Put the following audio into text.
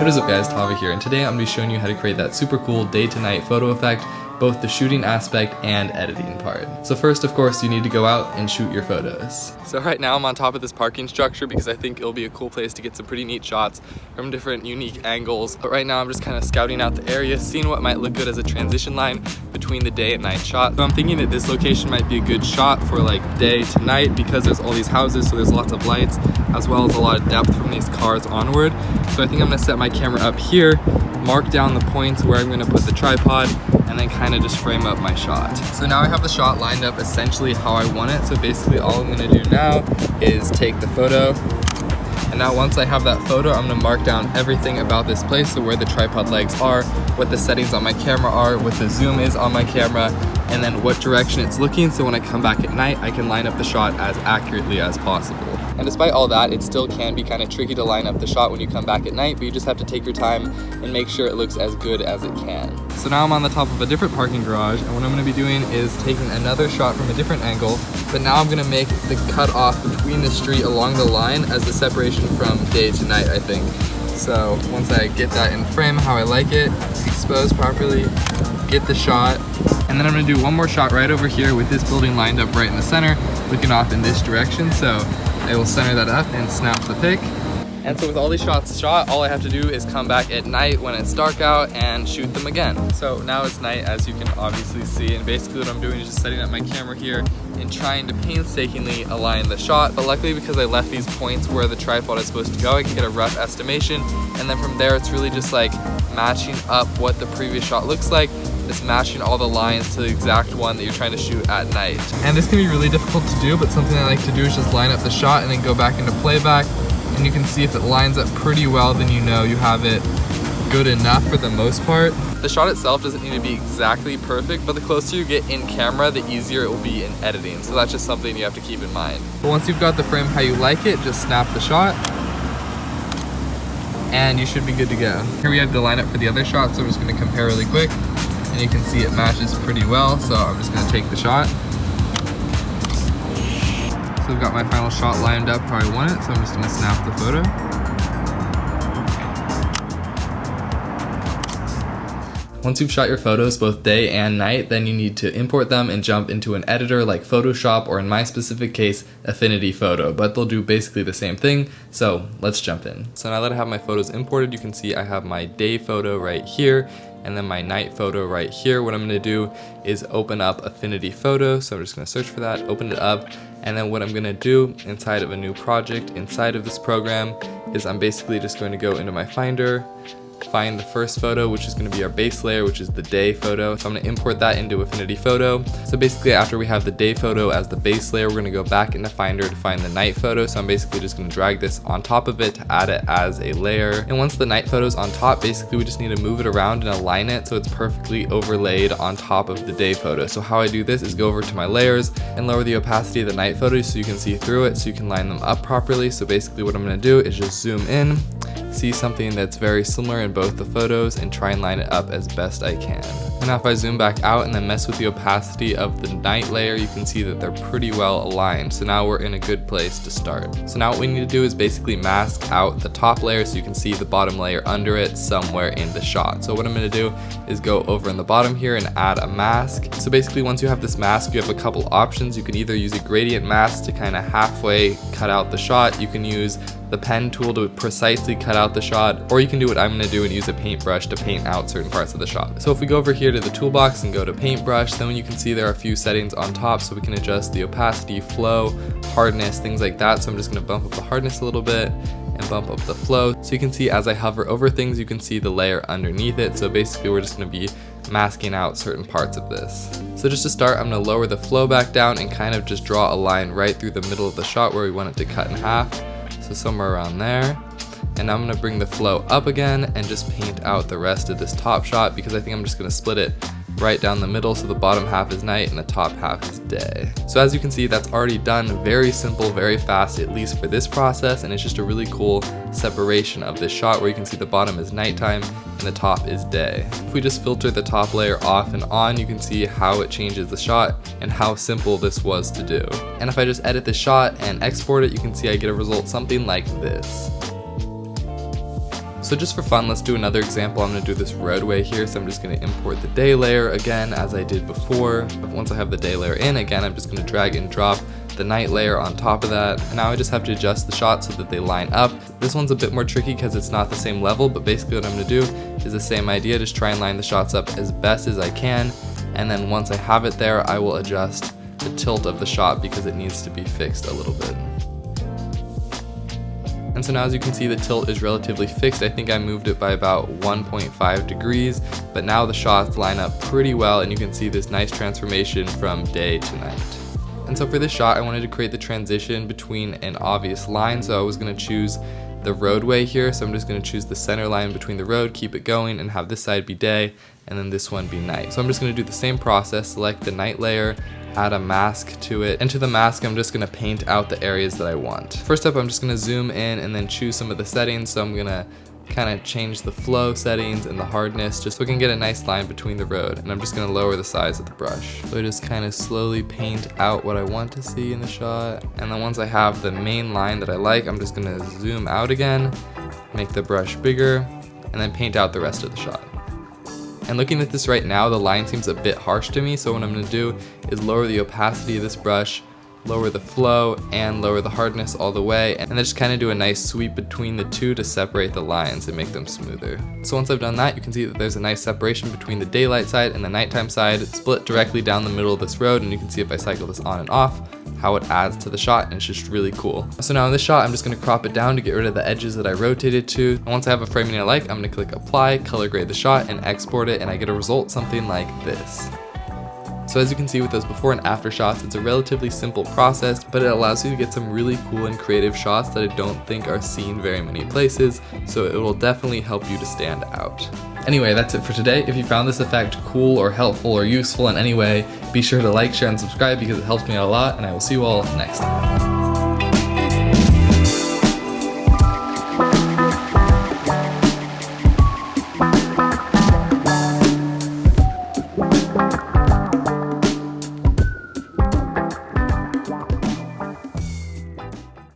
What is up guys, Tava here, and today I'm going to be showing you how to create that super cool day to night photo effect, both the shooting aspect and editing part. So first, of course, you need to go out and shoot your photos. So right now I'm on top of this parking structure because I think it'll be a cool place to get some pretty neat shots from different unique angles. But right now I'm just kind of scouting out the area, seeing what might look good as a transition line between the day and night shot. So I'm thinking that this location might be a good shot for like day to night because there's all these houses, so there's lots of lights, as well as a lot of depth from these cars onward. So I think I'm gonna set my camera up here, mark down the points where I'm gonna put the tripod, and then kind of just frame up my shot. So now I have the shot lined up essentially how I want it. So basically all I'm gonna do now is take the photo. And now once I have that photo, I'm gonna mark down everything about this place. So where the tripod legs are, what the settings on my camera are, what the zoom is on my camera, and then what direction it's looking. So when I come back at night, I can line up the shot as accurately as possible. And despite all that, it still can be kind of tricky to line up the shot when you come back at night, but you just have to take your time and make sure it looks as good as it can. So now I'm on the top of a different parking garage, and what I'm gonna be doing is taking another shot from a different angle, but now I'm gonna make the cut off between the street along the line as the separation from day to night, I think. So once I get that in frame how I like it, expose properly, get the shot, and then I'm gonna do one more shot right over here with this building lined up right in the center, looking off in this direction. So I will center that up and snap the pic. And so with all these shots shot, all I have to do is come back at night when it's dark out and shoot them again. So now it's night, as you can obviously see, and basically what I'm doing is just setting up my camera here and trying to painstakingly align the shot. But luckily, because I left these points where the tripod is supposed to go, I can get a rough estimation, and then from there it's really just like matching up what the previous shot looks like, just matching all the lines to the exact one that you're trying to shoot at night. And this can be really difficult to do, but something I like to do is just line up the shot and then go back into playback, and you can see if it lines up pretty well, then you know you have it good enough for the most part. The shot itself doesn't need to be exactly perfect, but the closer you get in camera, the easier it will be in editing. So that's just something you have to keep in mind. But once you've got the frame how you like it, just snap the shot, and you should be good to go. Here we have the lineup for the other shot, so I'm just gonna compare really quick, and you can see it matches pretty well, so I'm just gonna take the shot. So I've got my final shot lined up how I want it, so I'm just gonna snap the photo. Once you've shot your photos both day and night, then you need to import them and jump into an editor like Photoshop, or in my specific case, Affinity Photo, but they'll do basically the same thing, so let's jump in. So now that I have my photos imported, you can see I have my day photo right here, and then my night photo right here. What I'm gonna do is open up Affinity Photo, so I'm just gonna search for that, open it up, and then what I'm gonna do inside of a new project inside of this program is I'm basically just going to go into my Finder, find the first photo, which is going to be our base layer, which is the day photo. So I'm going to import that into Affinity Photo. So basically after we have the day photo as the base layer, we're going to go back into Finder to find the night photo. So I'm basically just going to drag this on top of it to add it as a layer. And once the night photo is on top, basically we just need to move it around and align it so it's perfectly overlaid on top of the day photo. So how I do this is go over to my layers and lower the opacity of the night photo so you can see through it, so you can line them up properly. So basically what I'm going to do is just zoom in, see something that's very similar in both the photos, and try and line it up as best I can. And now if I zoom back out and then mess with the opacity of the night layer, you can see that they're pretty well aligned. So now we're in a good place to start. So now what we need to do is basically mask out the top layer so you can see the bottom layer under it somewhere in the shot. So what I'm going to do is go over in the bottom here and add a mask. So basically once you have this mask, you have a couple options. You can either use a gradient mask to kind of halfway cut out the shot. You can use the pen tool to precisely cut out the shot, or you can do what I'm going to do and use a paintbrush to paint out certain parts of the shot. So if we go over here to the toolbox and go to paintbrush, then you can see there are a few settings on top, so we can adjust the opacity, flow, hardness, things like that. So I'm just going to bump up the hardness a little bit and bump up the flow. So you can see as I hover over things, you can see the layer underneath it. So basically we're just going to be masking out certain parts of this. So just to start, I'm going to lower the flow back down and kind of just draw a line right through the middle of the shot where we want it to cut in half. So somewhere around there. And I'm gonna bring the flow up again and just paint out the rest of this top shot, because I think I'm just gonna split it right down the middle, so the bottom half is night and the top half is day. So as you can see, that's already done. Very simple, very fast, at least for this process, and it's just a really cool separation of this shot where you can see the bottom is nighttime and the top is day. If we just filter the top layer off and on, you can see how it changes the shot and how simple this was to do. And if I just edit the shot and export it, you can see I get a result something like this. So just for fun, let's do another example. I'm going to do this roadway here, so I'm just going to import the day layer again as I did before. Once I have the day layer in, again, I'm just going to drag and drop the night layer on top of that. And now I just have to adjust the shot so that they line up. This one's a bit more tricky because it's not the same level, but basically what I'm going to do is the same idea, just try and line the shots up as best as I can. And then once I have it there, I will adjust the tilt of the shot because it needs to be fixed a little bit. And so now as you can see, the tilt is relatively fixed. I think I moved it by about 1.5 degrees, but now the shots line up pretty well and you can see this nice transformation from day to night. And so for this shot, I wanted to create the transition between an obvious line, so I was going to choose the roadway here, so I'm just going to choose the center line between the road, keep it going, and have this side be day, and then this one be night. So I'm just going to do the same process, select the night layer, add a mask to it, and to the mask I'm just going to paint out the areas that I want. First up, I'm just going to zoom in and then choose some of the settings, so I'm going to kind of change the flow settings and the hardness just so we can get a nice line between the road, and I'm just going to lower the size of the brush. So I just kind of slowly paint out what I want to see in the shot, and then once I have the main line that I like, I'm just going to zoom out again, make the brush bigger, and then paint out the rest of the shot. And looking at this right now, the line seems a bit harsh to me, so what I'm going to do is lower the opacity of this brush, lower the flow, and lower the hardness all the way, and then just kind of do a nice sweep between the two to separate the lines and make them smoother. So once I've done that, you can see that there's a nice separation between the daylight side and the nighttime side, split directly down the middle of this road, and you can see if I cycle this on and off, how it adds to the shot, and it's just really cool. So now in this shot, I'm just going to crop it down to get rid of the edges that I rotated to. And once I have a framing I like, I'm going to click apply, color grade the shot, and export it, and I get a result something like this. So as you can see with those before and after shots, it's a relatively simple process, but it allows you to get some really cool and creative shots that I don't think are seen very many places, so it will definitely help you to stand out. Anyway, that's it for today. If you found this effect cool or helpful or useful in any way, be sure to like, share, and subscribe because it helps me out a lot, and I will see you all next time.